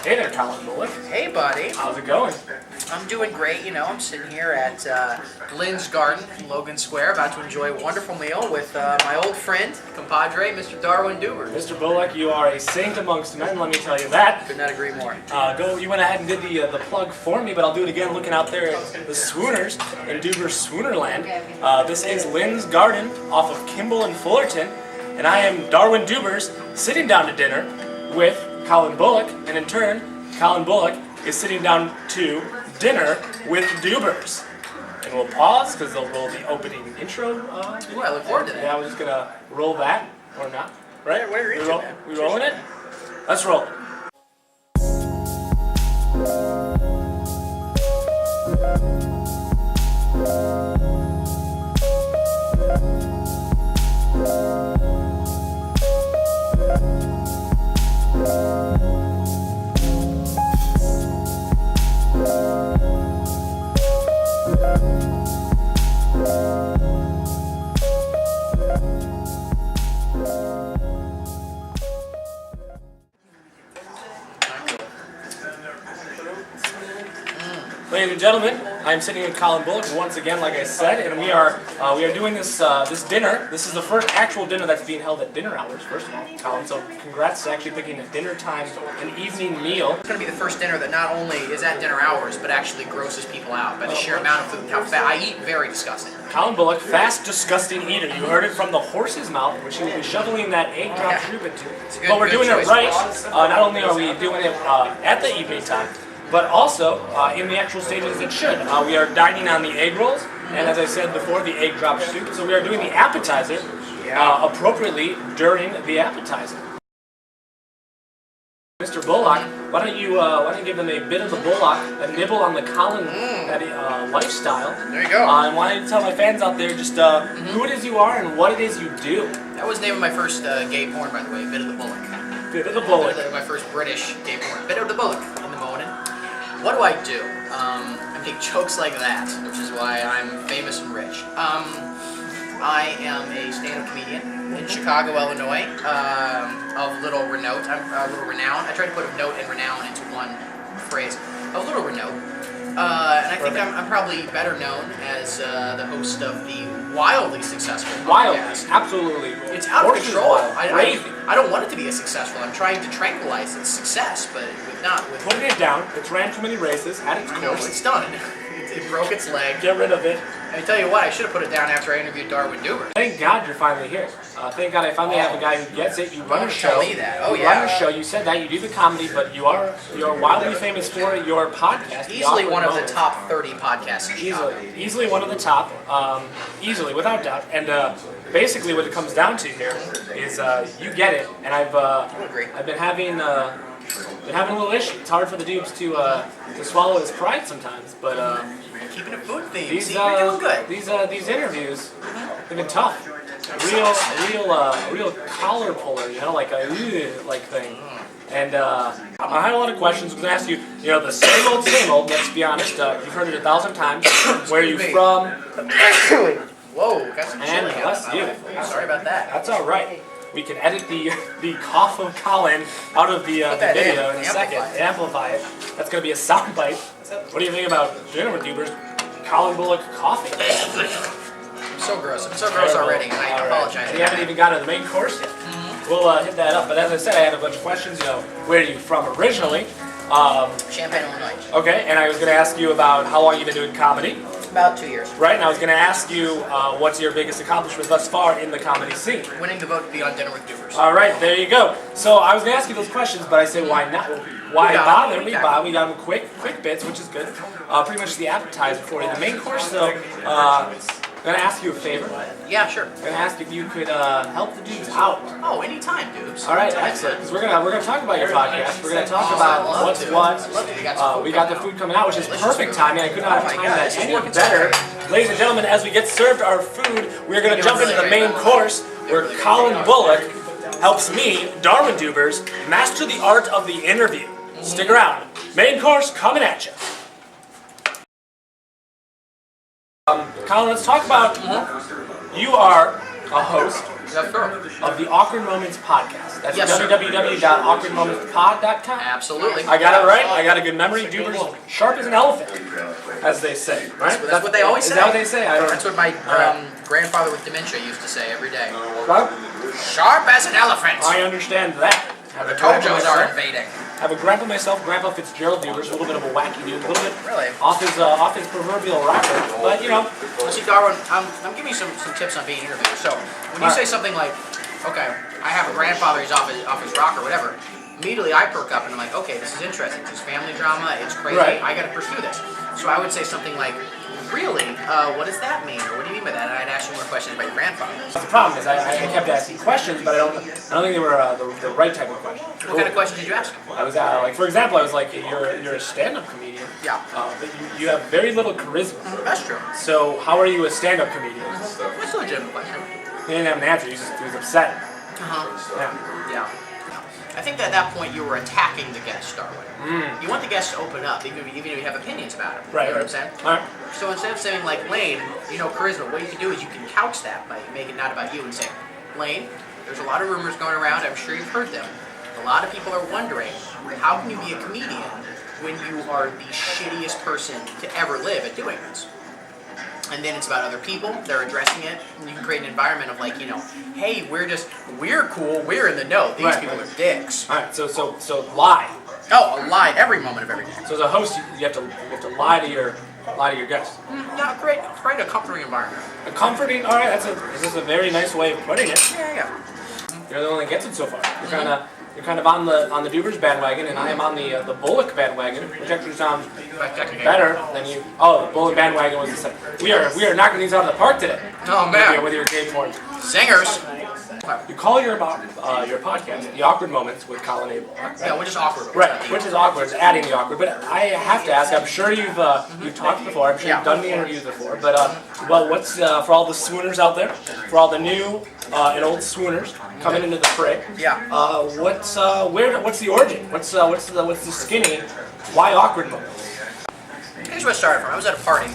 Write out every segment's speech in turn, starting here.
Hey there, Collin Bullock. Hey, buddy. How's it going? I'm doing great. You know, I'm sitting here at Lynn's Garden in Logan Square, about to enjoy a wonderful meal with my old friend, compadre, Mr. Darwin Doobers. Mr. Bullock, you are a saint amongst men, let me tell you that. Could not agree more. You went ahead and did the plug for me, but I'll do it again looking out there at the Swooners in Doobers Swoonerland. This is Lynn's Garden off of Kimball and Fullerton, and I am Darwin Doobers sitting down to dinner with Collin Bullock, and in turn, Collin Bullock is sitting down to dinner with Doobers. And we'll pause because they'll roll the opening intro. Ooh, I look forward to that. Yeah, we're just gonna roll that or not, right? What are you man? We rolling it? Let's roll it. Ladies and gentlemen, I'm sitting with Collin Bullock once again, like I said, and we are doing this dinner. This is the first actual dinner that's being held at dinner hours. First of all, Collin, so congrats to actually picking a dinner time, an evening meal. It's going to be the first dinner that not only is at dinner hours, but actually grosses people out by the sheer amount of food. How fast I eat, very disgusting. Collin Bullock, fast, disgusting eater. You heard it from the horse's mouth, which he will be shoveling that egg drop soup into. But we're doing it right. Not only are we doing it at the evening time, but also in the actual stages it should. We are dining on the egg rolls, and as I said before, the egg drop soup. So we are doing the appetizer appropriately during the appetizer. Mr. Bullock, why don't you give them a bit of the Bullock, a nibble on the Collin lifestyle? There you go. And why don't you tell my fans out there just who it is you are and what it is you do? That was the name of my first gay porn, by the way, Bit of the Bullock. Bit of the Bullock. My first British gay porn. Bit of the Bullock in the morning. What do I do? I make jokes like that, which is why I'm famous and rich. I am a stand-up comedian in Chicago, Illinois, of little renown. I try to put a note and renown into one phrase. Of little renown. And I think I'm probably better known as the host of the wildly successful podcast. Absolutely. It's out of control. Crazy. I don't want it to be as successful. I'm trying to tranquilize its success, but not with... Putting it down, it's ran too many races, had its course. It's done. It broke its leg. Get rid of it. I tell you what, I should have put it down after I interviewed Darwin Doobers. Thank God you're finally here. Thank God I finally have a guy who gets it. You run a show. Tell me that. Oh, you run a show. You said that. You do the comedy, but you're wildly famous for your podcast. Easily one of the top 30 podcasts in Chicago. Easily one of the top. Easily, without doubt. And basically what it comes down to here is you get it, and I've been having a little issue. It's hard for the dudes to swallow his pride sometimes, but keeping it food themed. See, you're doing good. These interviews, they've been tough. Real collar puller, you know, like a like thing. And I had a lot of questions. I was gonna ask you, the same old. Let's be honest. You've heard it 1,000 times. Where are you from? Whoa, got some chili. And bless you. Sorry about that. That's all right. We can edit the cough of Collin out of the video in a second. Amplify it. That's gonna be a soundbite. What do you think about dinner with Doobers? Collin Bullock coughing. I'm so gross. I'm so gross already, and I apologize. And you haven't even gotten to the main course yet. We'll hit that up. But as I said, I had a bunch of questions. Where are you from originally? Champaign, Illinois. Okay, and I was gonna ask you about how long you've been doing comedy. About 2 years. Right, and I was going to ask you what's your biggest accomplishment thus far in the comedy scene? Winning the vote to be on Dinner with Doobers. All right, there you go. So I was going to ask you those questions, but I say why not? Why bother? We got them quick bits, which is good. Pretty much the appetizer for you. The main course, though, I'm going to ask you a favor. Yeah, sure. I'm going to ask if you could help the dudes out. Oh, anytime, dudes. All right, excellent. Because we're gonna talk about your podcast. We're gonna talk about what's what. We got the food coming out, which is perfect timing. I could not have timed that any better. Ladies and gentlemen, as we get served our food, we're gonna jump into the main course, where Collin Bullock helps me, Darwin Doobers, master the art of the interview. Stick around. Main course coming at you. Collin, let's talk about, you are a host That's true. of the Awkward Moments podcast. That's Yes, sir. www.awkwardmomentspod.com. Absolutely. I got it right. I got a good memory. Duber's sharp as an elephant, as they say. Right? That's what they always say. Is that what they say? I don't know. That's what my grandfather with dementia used to say every day. What? Sharp as an elephant. I understand that. The Tojos are invading. I have a grandpa myself, Grandpa Fitzgerald Doobers, a little bit of a wacky dude, a little bit Really? off his proverbial rocker, but you know. Well, see, Darwin, I'm giving you some tips on being interviewed. So when you say something like, okay, I have a grandfather, he's off his rock or whatever, immediately I perk up and I'm like, okay, this is interesting. This is family drama. It's crazy. Right. I got to pursue this. So I would say something like, really? What does that mean? Or what do you mean by that? And I'd ask you more questions about your grandfather. The problem is I kept asking questions, but I don't think they were the right type of questions. What kind of questions did you ask? I was like, for example, I was like, you're a stand-up comedian. Yeah. But you have very little charisma. That's true. So how are you a stand-up comedian? What's a legitimate question? He didn't have an answer. He was upset. Yeah. I think that at that point you were attacking the guest, Darwin. You want the guest to open up, even if you have opinions about it. Right. You know what I'm saying? All right. So instead of saying like, Lane, charisma, what you can do is you can couch that by making it not about you and saying, Lane, there's a lot of rumors going around, I'm sure you've heard them. A lot of people are wondering, how can you be a comedian when you are the shittiest person to ever live at doing this? And then it's about other people, they're addressing it, and you can create an environment of like, hey, we're cool, we're in the know, these people are dicks. Alright, so lie. Oh, a lie every moment of every day. So as a host, you have to lie to your guests. Yeah, create a comforting environment. A comforting. All right, this is a very nice way of putting it. Yeah. You're the one that gets it so far. You're kind of on the Doobers bandwagon, and I am on the Bullock bandwagon, which actually sounds better than you. Oh, the Bullock bandwagon was the same. We are knocking these out of the park today. Oh man, with your Dave Morton. Singers. You call your podcast The Awkward Moments with Collin A. Yeah, which is awkward. Right, which is awkward. It's adding the awkward. But I have to ask. I'm sure you've talked before. I'm sure you've done the interviews before. But what's for all the swooners out there, for all the new and old swooners coming into the fray? Yeah. What's the origin? What's the skinny? Why awkward moments? Here's where it started from. I was at a party.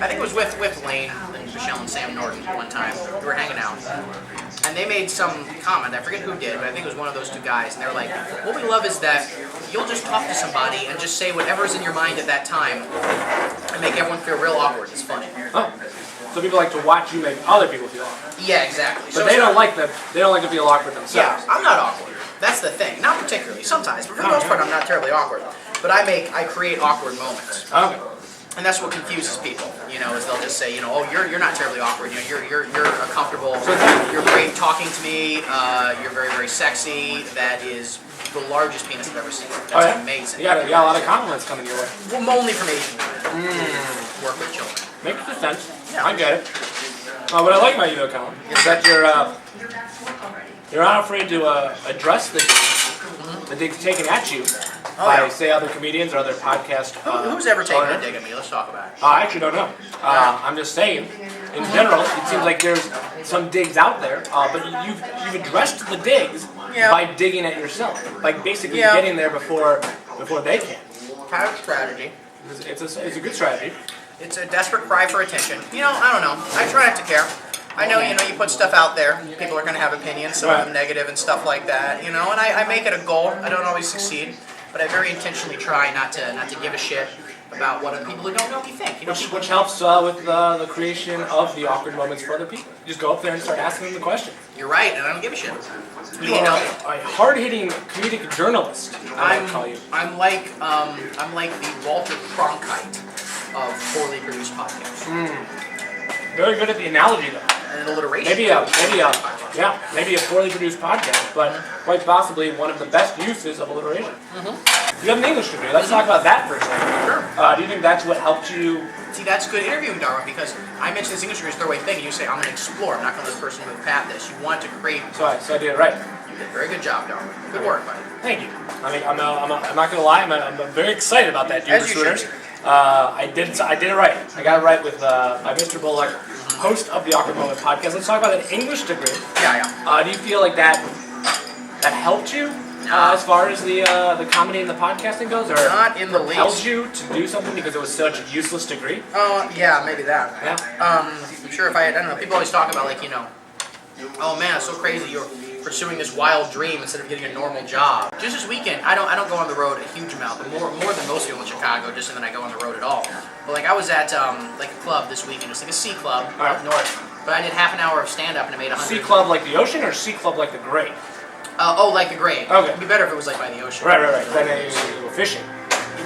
I think it was with Lane and Michelle and Sam Norton one time. We were hanging out. And they made some comment, I forget who did, but I think it was one of those two guys, and they were like, what we love is that you'll just talk to somebody and just say whatever's in your mind at that time and make everyone feel real awkward. It's funny. Oh. So people like to watch you make other people feel awkward. Yeah, exactly. But they don't like to feel awkward themselves. Yeah, I'm not awkward. That's the thing. Not particularly. Sometimes, but for the most part I'm not terribly awkward. But I create awkward moments. Okay. And that's what confuses people, is they'll just say, oh, you're not terribly awkward, you're comfortable, you're great talking to me, you're very, very sexy, that is the largest penis I've ever seen. That's amazing. You got a lot of compliments coming your way. Well, only from Asian women. Work with children. Makes sense. Yeah. I get it. What I like about you though, Collin, is that you're not afraid to address the digs taken at you. By, say, other comedians or other podcast Who's ever taken a dig at me? Let's talk about it. I actually don't know. I'm just saying, in general, it seems like there's some digs out there, but you've addressed the digs by digging at yourself, like basically getting there before they can. Kind of strategy. It's a good strategy. It's a desperate cry for attention. I don't know. I try not to care. I know, you put stuff out there, people are going to have opinions, some of them negative and stuff like that, and I make it a goal. I don't always succeed. But I very intentionally try not to give a shit about what other people who don't know me think. Which helps with the creation of the awkward moments for other people. You just go up there and start asking them the question. You're right, and I don't give a shit. You are a hard-hitting comedic journalist. I call you. I'm like the Walter Cronkite of poorly produced podcasts. Very good at the analogy though. And alliteration. Maybe a poorly produced podcast, but quite possibly one of the best uses of alliteration. You have an English degree. Let's talk about that for a second. Sure. Do you think that's what helped you? See, that's good interviewing, Darwin, because I mentioned this English degree is their way thing, and you say, I'm going to explore. I'm not going to let this person move past this. You want to create. So I did it right. You did a very good job, Darwin. Good work, buddy. Thank you. I mean, I'm not going to lie. I'm very excited about that, Doobers Swooners. I did it right. I got it right with by Mr. Bullock, host of the Awkward Moment podcast. Let's talk about an English degree. Yeah. Do you feel like that helped you as far as the comedy and the podcasting goes, or not in the least? Helped you to do something because it was such a useless degree? Yeah, maybe that. Yeah. I'm sure if I don't know. People always talk about Oh man, it's so crazy. You're pursuing this wild dream instead of getting a normal job. Just this weekend, I don't go on the road a huge amount, but more than most people in Chicago, just than I go on the road at all. But like I was at like a club this weekend. It's like a C club up north. But I did half an hour of stand up and I made 100. C club like the ocean or C club like the great? Oh, like the great. Okay. It'd be better if it was like by the ocean. Right. Then you go fishing.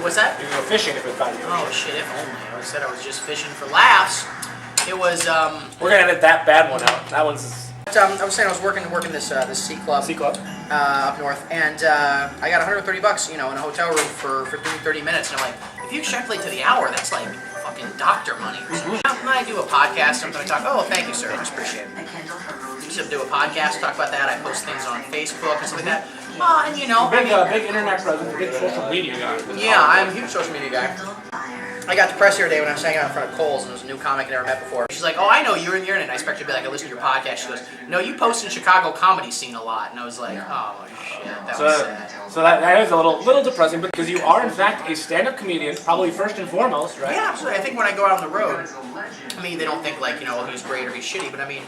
What's that? You go fishing if it's by the ocean. Oh shit! If only. I said I was just fishing for laughs. It was. We're gonna edit that bad one out. That one's. I was saying I was working this C club. C club. Up north, and I got $130, in a hotel room for 30 minutes, and I'm like, if you extrapolate to the hour, that's like fucking doctor money. When I do a podcast, something I talk, oh, thank you, sir, I appreciate it. Used to do a podcast, talk about that. I post things on Facebook and stuff like that. And Big internet presence, big social media guy. Yeah, I'm a huge social media guy. I got depressed the other day when I was hanging out in front of Kohl's and there was a new comic I never met before. She's like, oh, I know you're in the internet. I expect you to be like, I listen to your podcast. She goes, no, you post in Chicago comedy scene a lot. And I was like, oh, shit, that was sad. So that is a little depressing, because you are, in fact, a stand-up comedian, probably first and foremost, right? Yeah, absolutely. I think when I go out on the road, I mean, they don't think like, he's great or he's shitty, but I mean,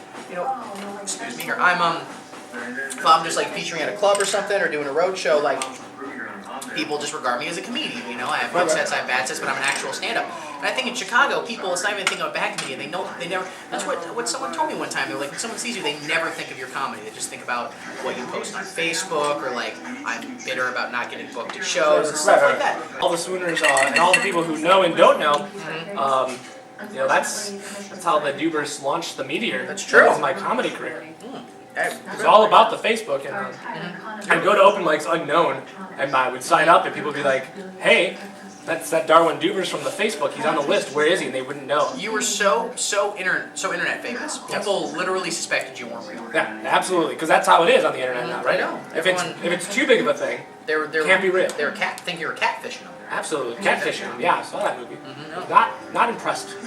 excuse me here, if I'm just like featuring at a club or something or doing a road show, like, people just regard me as a comedian, I have good sets, I have bad sets, but I'm an actual stand-up. And I think in Chicago, people, it's not even thinking of a bad comedian, they never, that's what someone told me one time, they're like, when someone sees you, they never think of your comedy, they just think about what you post on Facebook, or like, I'm bitter about not getting booked at shows, and stuff like that. All the swooners and all the people who know and don't know, that's how the Doobers launched the Meteor. That's true. That was my comedy career. It's all about the Facebook, and I'd go to open mics unknown, and I would sign up, and people would be like, hey, that's that Darwin Doobers from the Facebook, he's on the list, where is he? And they wouldn't know. You were so internet famous. People literally suspected you weren't real. Yeah, absolutely, because that's how it is on the internet now, right? I know. If it's too big of a thing, it can't be real. Think you were catfishing them. Absolutely, catfishing. Yeah, I saw that movie. Not impressed.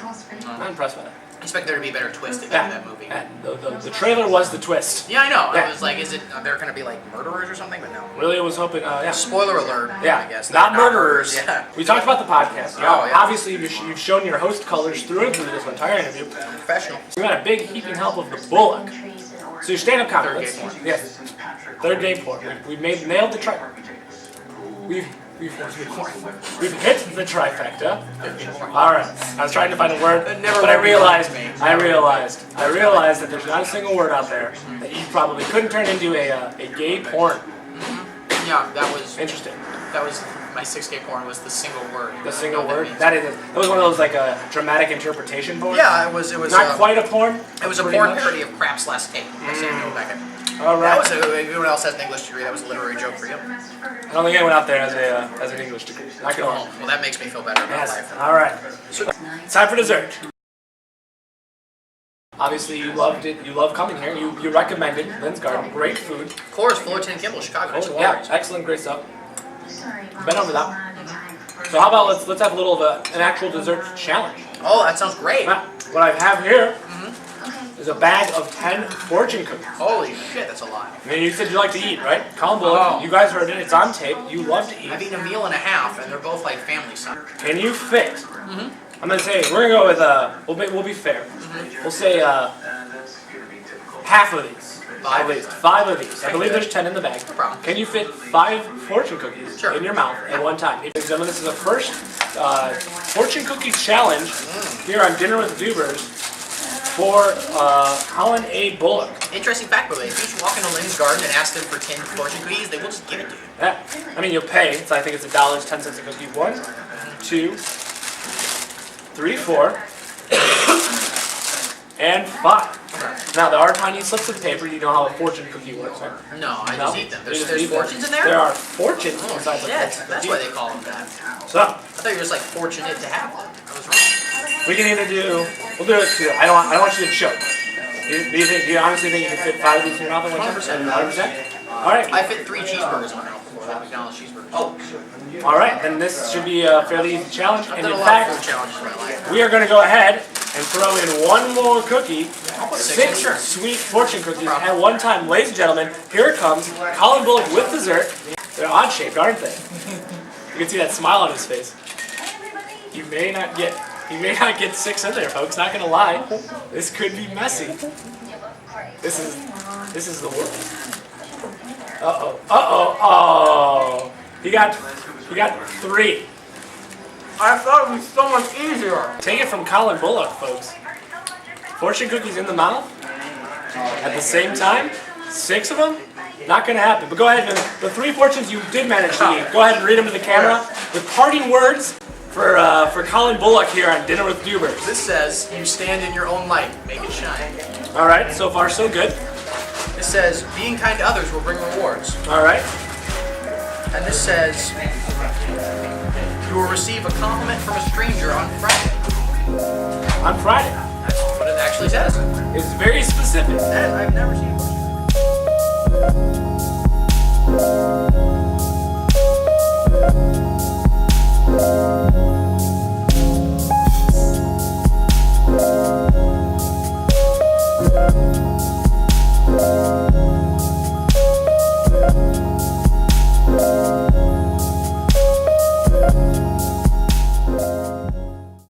Not impressed by that. I expect there to be a better twist at the end of that movie. The trailer was the twist. Yeah, I know. Yeah. I was like, are there going to be like murderers or something? But no. Really, I was hoping, Spoiler alert, I guess. Not murderers. Yeah. We talked about the podcast. Yeah. Obviously, you've shown your host colors through and through this entire interview. I'm professional. We got a big heaping help of the Bullock. So your stand-up comedy. Third game porn. Yes. Third game porn. We've nailed the We've hit the trifecta. All right. I was trying to find a word, but I realized that there's not a single word out there that you probably couldn't turn into a gay porn. Yeah, that was interesting. That was my 6K porn was the single word. The single word. That was one of those like a dramatic interpretation porn. Yeah, it was not quite a porn. It was a porn parody of Craps Last Tape by Samuel Beckett. All right. If anyone else has an English degree, that was a literary joke for you. I don't think anyone out there has an English degree. Not gonna lie. Well, that makes me feel better about life. All right. So, time for dessert. Obviously, you loved it. You love coming here. You recommended Lynn's Garden. Great food. Of course, Fullerton Kimball, Chicago. Yeah, excellent, great stuff. Been over that. So how about let's have a little of an actual dessert challenge. Oh, that sounds great. What I have here is a bag of 10 fortune cookies. Holy shit, that's a lot. I mean, you said you like to eat, right? Collin Bullock, you guys heard it. It's on tape. You love to eat. I've eaten a meal and a half, and they're both like family size. Can you fit? I'm gonna say we're gonna go with we'll be fair. We'll say half of these. At least 5 of these. I believe there's 10 in the bag. No problem. Can you fit 5 fortune cookies in your mouth at one time? Ladies and gentlemen, this is the first fortune cookie challenge here on Dinner with Doobers for Collin A. Bullock. Interesting fact, by the way, if you just walk into Lynn's Garden and ask them for 10 fortune cookies, they will just give it to you. Yeah. I mean, you'll pay. So I think it's $1.10 a cookie. 1, 2, 3, 4, and 5. Now, there are tiny slips of paper. You know how a fortune cookie works, right? No, I just eat them. There's fortunes in there? There are fortunes inside the cookie. That's why they call them that. So, I thought you were just like fortunate to have them. I was wrong. We can either we'll do it too. I don't want you to choke. Do you honestly think you can fit 5 of these in your mouth at one time? 100%. All right. I fit 3 cheeseburgers in my mouth before that McDonald's cheeseburger. Oh. All right, then this should be a fairly easy challenge. I've And done in a lot of fact, food challenges in my life. we are going to go ahead and throw in one more cookie. 6 sure. sweet fortune cookies at one time. Ladies and gentlemen, here it comes. Collin Bullock with dessert. They're odd shaped, aren't they? You can see that smile on his face. You may not get 6 in there, folks. Not gonna lie. This could be messy. This is the worst. Oh. He got 3. I thought it was so much easier. Take it from Collin Bullock, folks. Fortune cookies in the mouth at the same time. 6 of them? Not gonna happen. But go ahead and the 3 fortunes you did manage to eat. Go ahead and read them to the camera. The parting words for Collin Bullock here on Dinner with Doobers. This says, you stand in your own light, make it shine. All right, so far so good. This says, being kind to others will bring rewards. All right. And this says, you will receive a compliment from a stranger on Friday. On Friday. That's what it actually says. It's very specific. And I've never seen it.